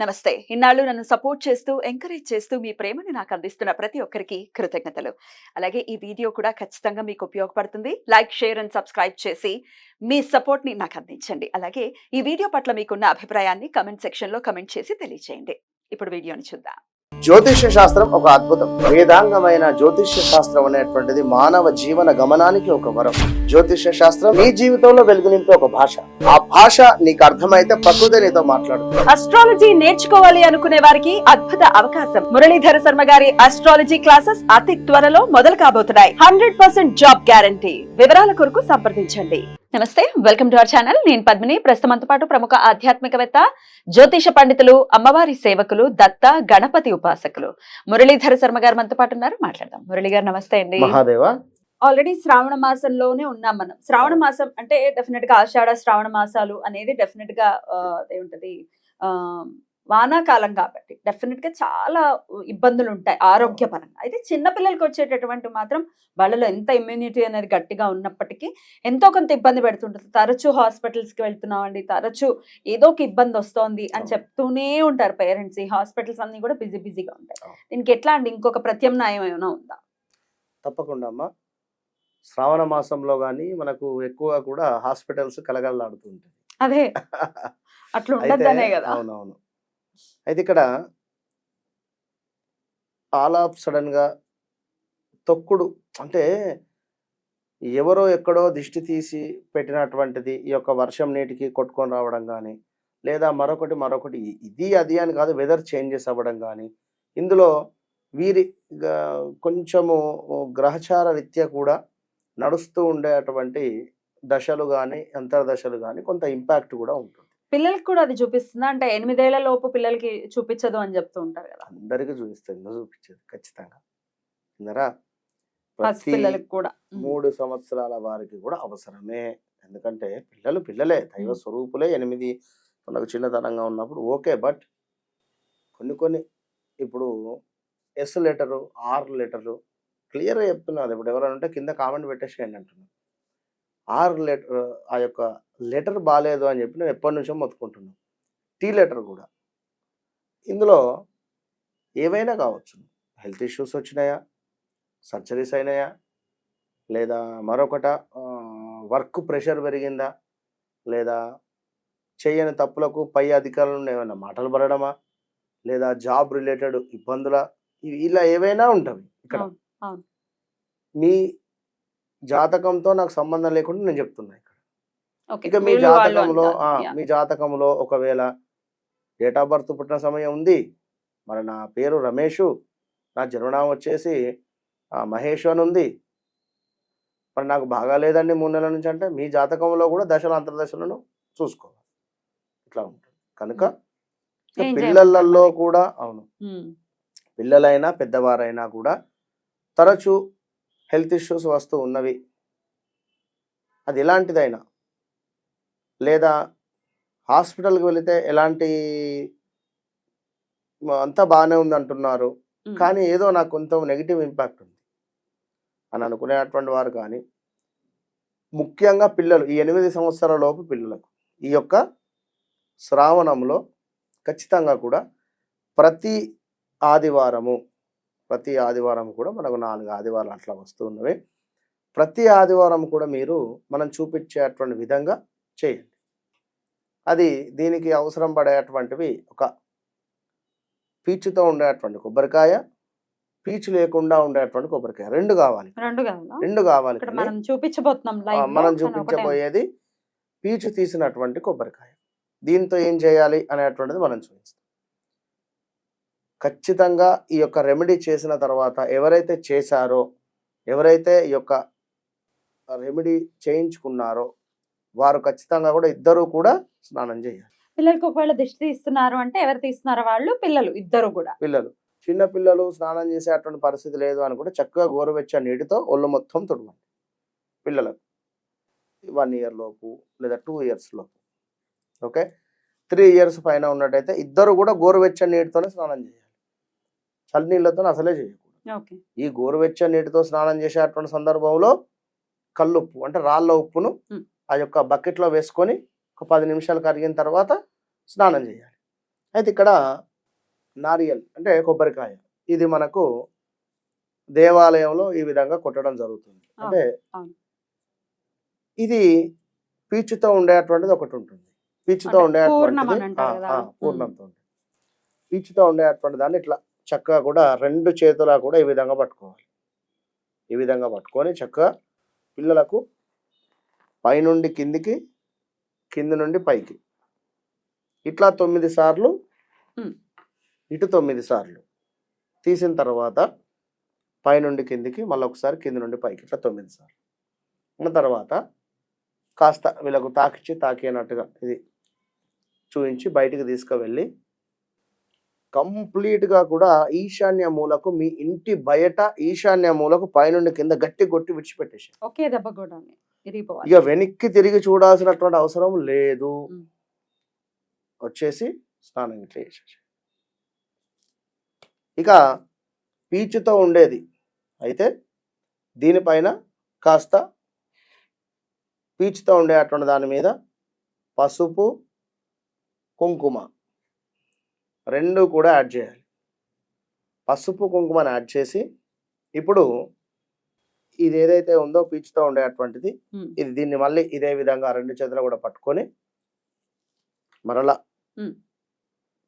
నమస్తే. ఇన్నాళ్ళు నన్ను సపోర్ట్ చేస్తూ, ఎంకరేజ్ చేస్తూ మీ ప్రేమని నాకు అందిస్తున్న ప్రతి ఒక్కరికి కృతజ్ఞతలు. అలాగే ఈ వీడియో కూడా ఖచ్చితంగా మీకు ఉపయోగపడుతుంది. లైక్, షేర్ అండ్ సబ్స్క్రైబ్ చేసి మీ సపోర్ట్‌ని నాకు అందించండి. అలాగే ఈ వీడియో పట్ల మీకున్న అభిప్రాయాన్ని కామెంట్ సెక్షన్‌లో కామెంట్ చేసి తెలియజేయండి. ఇప్పుడు వీడియోని చూద్దాం. జ్యోతిష్య శాస్త్రం ఒక అద్భుతం. వేదాంగమైన జ్యోతిష్య శాస్త్రం అనేటువంటిది మానవ జీవన గమనానికి ఒక వరం. జ్యోతిష్య శాస్త్రం నీ జీవితంలో వెలుగునింపే ఒక భాష. ఆ భాష నీకు అర్థమైతే ప్రకృతి నీతో మాట్లాడుతుంది. అస్ట్రాలజీ నేర్చుకోవాలి అనుకునే వారికి అద్భుత అవకాశం. మురళీధర శర్మ గారి అస్ట్రాలజీ క్లాసెస్ అతి త్వరలో మొదలు కాబోతున్నాయి. 100% జాబ్ గ్యారంటీ. వివరాల కొరకు సంప్రదించండి. నమస్తే, వెల్కమ్ టు అవర్ ఛానల్. నేను పద్మిని. ప్రస్తుతంతో పాటు ప్రముఖ ఆధ్యాత్మికవేత్త, జ్యోతిష పండితులు, అమ్మవారి సేవకులు, దత్త గణపతి ఉపాసకులు మురళీధర శర్మ గారు మనతో పాటు ఉన్నారు. మాట్లాడదాం. మురళి గారు నమస్తే అండి. మహాదేవ. ఆల్రెడీ శ్రావణ మాసంలోనే ఉన్నాం మనం. శ్రావణ మాసం అంటే డెఫినెట్ గా ఆషాఢ శ్రావణ మాసాలు అనేది డెఫినెట్ గా ఏముంటది వానాకాలం కాబట్టి డెఫినెట్ గా చాలా ఇబ్బందులు ఉంటాయి ఆరోగ్యపరంగా. అయితే చిన్నపిల్లలకి వచ్చేటటువంటి మాత్రం వాళ్ళలో ఎంత ఇమ్యూనిటీ అనేది గట్టిగా ఉన్నప్పటికీ ఎంతో కొంత ఇబ్బంది పెడుతుంటుంది. తరచూ హాస్పిటల్స్కి వెళ్తున్నామండి, తరచూ ఏదో ఒక ఇబ్బంది వస్తోంది అని చెప్తూనే ఉంటారు పేరెంట్స్. ఈ హాస్పిటల్స్ అన్ని కూడా బిజీగా ఉంటాయి. దీనికి ఎట్లా అండి, ఇంకొక ప్రత్యామ్నాయం ఏమైనా ఉందా? తప్పకుండా అమ్మా. శ్రావణ మాసంలో గానీ మనకు ఎక్కువ కూడా హాస్పిటల్స్ కలగలాడుతుంటాయి. అదే అట్లా ఉండద్దనే కదా. అవునవును. అయితే ఇక్కడ ఆల్ ఆఫ్ సడన్ గా తొక్కుడు అంటే ఎవరో ఎక్కడో దిష్టి తీసి పెట్టినటువంటిది ఈ యొక్క వర్షం నీటికి కొట్టుకొని రావడం కానీ, లేదా మరొకటి ఇది అది అని కాదు, వెదర్ చేంజెస్ అవ్వడం కానీ, ఇందులో వీరి కొంచెము గ్రహచార రీత్యా కూడా నడుస్తూ ఉండేటువంటి దశలు కానీ అంతర్దశలు కానీ కొంత ఇంపాక్ట్ కూడా ఉంటుంది. పిల్లలకి కూడా అది చూపిస్తుందా? అంటే 8 ఏళ్ల లోపు పిల్లలకి చూపించదు అని చెప్తూ ఉంటారు కదా. అందరికీ చూపిస్తుంది, ఎందుకు చూపించేది ఖచ్చితంగా. విన్నారా? పిల్లలకి కూడా 3 సంవత్సరాల వారికి కూడా అవసరమే. ఎందుకంటే పిల్లలు పిల్లలే, దైవ స్వరూపులే. 8 మనకు చిన్నతనంగా ఉన్నప్పుడు ఓకే, బట్ కొన్ని ఇప్పుడు ఎస్ లెటరు, ఆర్ లెటరు క్లియర్గా చెప్తున్నారు. ఇప్పుడు ఎవరైనా ఉంటే కింద కామెంట్ పెట్టేసేయండి అంటున్నారు. ఆర్ లెటర్, ఆ యొక్క లెటర్ బాగాలేదు అని చెప్పి నేను ఎప్పటి నుంచో మొత్తుకుంటున్నాను. టీ లెటర్ కూడా. ఇందులో ఏవైనా కావచ్చు. హెల్త్ ఇష్యూస్ వచ్చినాయా, సర్జరీస్ అయినాయా, లేదా మరొకట వర్క్ ప్రెషర్ పెరిగిందా, లేదా చేయని తప్పులకు పై అధికారులను ఏమైనా మాటలు పడడమా, లేదా జాబ్ రిలేటెడ్ ఇబ్బందుల, ఇలా ఏవైనా ఉంటాయి ఇక్కడ. మీ జాతకంతో నాకు సంబంధం లేకుండా నేను చెప్తున్నా ఇక్కడ. ఇక మీ జాతకంలో ఒకవేళ డేట్ ఆఫ్ బర్త్ పుట్టిన సమయం ఉంది, మరి నా పేరు రమేషు, నా జన్మనామం వచ్చేసి మహేష్ అని ఉంది, మరి నాకు బాగా లేదండి 3 నెలల నుంచి అంటే మీ జాతకంలో కూడా దశల అంతర్దశలను చూసుకోవాలి. ఇట్లా ఉంటుంది కనుక పిల్లలలో కూడా, అవును, పిల్లలైనా పెద్దవారైనా కూడా తరచూ హెల్త్ ఇష్యూస్ వస్తూ ఉన్నవి. అది ఎలాంటిదైనా, లేదా హాస్పిటల్కి వెళితే ఎలాంటి అంతా బాగానే ఉంది అంటున్నారు, కానీ ఏదో నాకు కొంత నెగిటివ్ ఇంపాక్ట్ ఉంది అని అనుకునేటువంటి వారు కానీ, ముఖ్యంగా పిల్లలు, ఈ 8 సంవత్సరాల లోపు పిల్లలకు ఈ యొక్క శ్రావణంలో ఖచ్చితంగా కూడా ప్రతి ఆదివారం కూడా మనకు 4 ఆదివారాలు అట్లా వస్తూ ఉన్నవి. ప్రతి ఆదివారం కూడా మీరు మనం చూపించేటువంటి విధంగా చేయండి. అది దీనికి అవసరం పడేటువంటివి ఒక పీచుతో ఉండేటువంటి కొబ్బరికాయ, పీచు లేకుండా ఉండేటువంటి కొబ్బరికాయ, 2 కావాలి. 2 కావాలి. మనం చూపించబోయేది పీచు తీసినటువంటి కొబ్బరికాయ. దీంతో ఏం చేయాలి అనేటువంటిది మనం చూపిస్తాం. ఖచ్చితంగా ఈ యొక్క రెమెడీ చేసిన తర్వాత ఎవరైతే చేశారో, ఎవరైతే ఈ యొక్క రెమెడీ చేయించుకున్నారో వారు ఖచ్చితంగా కూడా ఇద్దరు కూడా స్నానం చేయాలి. పిల్లలకి ఒకవేళ దిష్టి తీస్తున్నారు అంటే ఎవరు తీస్తున్నారో వాళ్ళు, పిల్లలు ఇద్దరు కూడా. పిల్లలు, చిన్న పిల్లలు స్నానం చేసేటువంటి పరిస్థితి లేదు అని కూడా చక్కగా గోరువెచ్చని నీటితో ఒళ్ళు మొత్తం తుడవండి. పిల్లలకు 1 year లోపు లేదా 2 years లోపు, ఓకే, 3 years పైన ఉన్నట్టయితే ఇద్దరు కూడా గోరువెచ్చని నీటితోనే స్నానం చేయాలి. చల్లనీళ్ళతో అసలే చేయకూడదు. ఈ గోరువెచ్చని నీటితో స్నానం చేసేటువంటి సందర్భంలో కల్లుప్పు అంటే రాళ్ళ ఉప్పును ఆ యొక్క బకెట్లో వేసుకొని ఒక 10 నిమిషాలు కరిగిన తర్వాత స్నానం చేయాలి. అయితే ఇక్కడ నారియల్ అంటే కొబ్బరికాయ, ఇది మనకు దేవాలయంలో ఈ విధంగా కొట్టడం జరుగుతుంది. అంటే అవును. ఇది పీచుతో ఉండేటువంటిది ఒకటి ఉంటుంది. పీచుతో అంటే పూర్ణం ఉండేటువంటిది అని అంటారు కదా. పూర్ణంతో ఉంటుంది. పీచుతో ఉండేటువంటి దాన్ని ఇట్లా చక్కగా కూడా 2 చేతులా కూడా ఈ విధంగా పట్టుకోవాలి. ఈ విధంగా పట్టుకొని చక్కగా పిల్లలకు పైనుండి కిందికి, కింది నుండి పైకి ఇట్లా 9 సార్లు, ఉమ్. ఇటు 9 సార్లు తీసిన తర్వాత పైనుండి కిందికి, మళ్ళీ ఒకసారి కింది నుండి పైకి ఇట్లా 9 సార్లు ఉన్న తర్వాత కాస్త వీళ్ళకు తాకినట్టుగా ఇది చూపించి బయటికి తీసుకువెళ్ళి కంప్లీట్గా కూడా ఈశాన్య మూలకు, మీ ఇంటి బయట ఈశాన్య మూలకు పైనుండి కింద గట్టి కొట్టి విడిచిపెట్టేసి ఒకే దెబ్బ కూడా ఇరిగిపోవాలి. ఇక వెనక్కి తిరిగి చూడాల్సినటువంటి అవసరం లేదు. ఉమ్. వచ్చేసి స్నానం ఇట్లా చేసేసి ఇక పీచుతో ఉండేది అయితే దీనిపైన కాస్త పీచుతో ఉండేటువంటి దాని మీద పసుపు, కుంకుమ 2 కూడా యాడ్ చేయాలి. పసుపు కుంకుమని యాడ్ చేసి ఇప్పుడు ఇది ఏదైతే ఉందో పీచుతో ఉండేటువంటిది, ఇది దీన్ని మళ్ళీ ఇదే విధంగా 2 చేతులు కూడా పట్టుకొని మరలా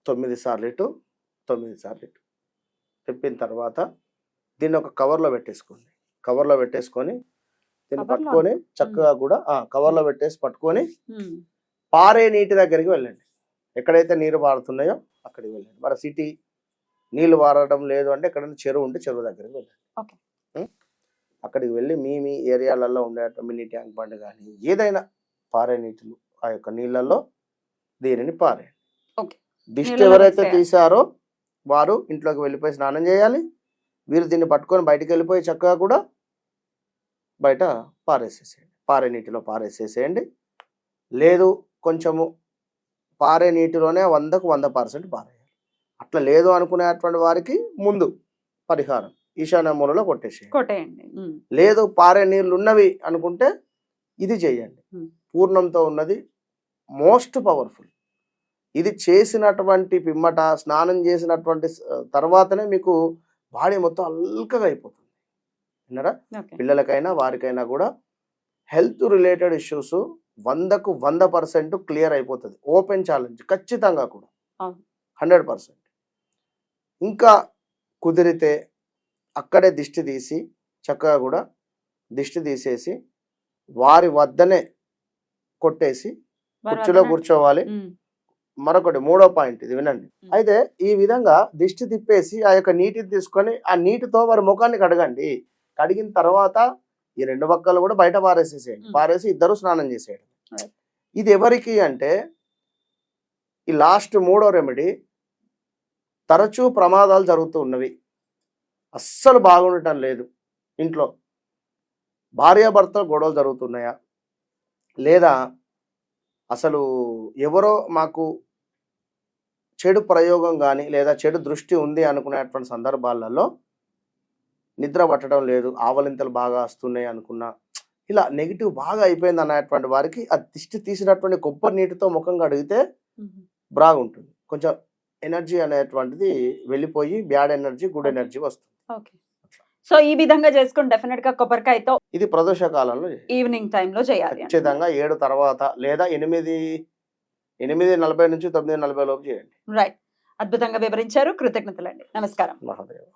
9 సార్లు ఇటు, 9 సార్లు ఇటు తిప్పిన తర్వాత దీన్ని ఒక కవర్లో పెట్టేసుకోండి. కవర్లో పెట్టేసుకొని దీన్ని పట్టుకొని చక్కగా కూడా కవర్లో పెట్టేసి పట్టుకొని పారే నీటి దగ్గరికి వెళ్ళండి. ఎక్కడైతే నీరు పారుతున్నాయో అక్కడికి వెళ్ళండి. మరి సిటీ నీళ్లు పారడం లేదు అంటే ఎక్కడైనా చెరువు ఉంటే చెరువు దగ్గరికి వెళ్ళండి. అక్కడికి వెళ్ళి మీ ఏరియాలలో ఉండే మినీ ట్యాంక్ బండ్ కానీ ఏదైనా పారే నీటిలో ఆ యొక్క నీళ్ళల్లో దీనిని పారేయండి. దిష్టి ఎవరైతే తీశారో వారు ఇంట్లోకి వెళ్ళిపోయి స్నానం చేయాలి. వీరు దీన్ని పట్టుకొని బయటికి వెళ్ళిపోయి చక్కగా కూడా బయట పారేసేసేయండి. పారే నీటిలో పారేసేసేయండి. లేదు కొంచెము పారే నీటిలోనే 100కు 100% పారేయాలి. అట్లా లేదు అనుకునేటువంటి వారికి ముందు పరిహారం ఈశాన్య మూలలో కొట్టేసేయండి. లేదు పారే నీళ్ళు ఉన్నవి అనుకుంటే ఇది చేయండి. పూర్ణంతో ఉన్నది మోస్ట్ పవర్ఫుల్. ఇది చేసినటువంటి పిమ్మట స్నానం చేసినటువంటి తర్వాతనే మీకు బాడీ మొత్తం అల్కగా అయిపోతుంది. విన్నారా? పిల్లలకైనా వారికైనా కూడా హెల్త్ రిలేటెడ్ ఇష్యూస్ 100కు 100% క్లియర్ అయిపోతుంది. ఓపెన్ ఛాలెంజ్ ఖచ్చితంగా కూడా 100%. ఇంకా కుదిరితే అక్కడే దిష్టి తీసి చక్కగా కూడా దిష్టి తీసేసి వారి వద్దనే కొట్టేసి కుర్చీలో కూర్చోవాలి. మరొకటి 3వ పాయింట్ ఇది వినండి. అయితే ఈ విధంగా దిష్టి తిప్పేసి ఆ యొక్క నీటిని తీసుకొని ఆ నీటితో వారి ముఖాన్ని కడగండి. కడిగిన తర్వాత ఈ 2 పక్కలు కూడా బయట పారేసేసేయండి. పారేసి ఇద్దరు స్నానం చేసేయండి. ఇది ఎవరికి అంటే ఈ లాస్ట్ 3వ రెమెడీ, తరచూ ప్రమాదాలు జరుగుతూ ఉన్నవి, అస్సలు బాగుండటం లేదు, ఇంట్లో భార్యాభర్తలు గొడవలు జరుగుతున్నాయా, లేదా అసలు ఎవరో మాకు చెడు ప్రయోగం కానీ లేదా చెడు దృష్టి ఉంది అనుకునేటువంటి సందర్భాలలో నిద్ర పట్టడం లేదు, ఆవలింతలు బాగా వస్తున్నాయి అనుకున్నా, ఇలా నెగిటివ్ బాగా అయిపోయింది అన్నటువంటి వారికి ఆ దిష్టి తీసినటువంటి కొబ్బరి నీటితో ముఖం కడిగితే బాగుంటుంది. కొంచెం ఎనర్జీ అనేటువంటిది వెళ్ళిపోయి బ్యాడ్ ఎనర్జీ గుడ్ ఎనర్జీ వస్తుంది. సో ఈ విధంగా చేసుకుని డెఫినెట్ గా కొబ్బరికాయతో ఇది ప్రదోష కాలంలో ఈవినింగ్ టైంలో చేయాలి. ఖచ్చితంగా 7 తర్వాత లేదా 8:40 నుంచి 9:40 లోపు చేయండి. రైట్. అద్భుతంగా వివరించారు. కృతజ్ఞతలండి. నమస్కారం. మహాదేవ్.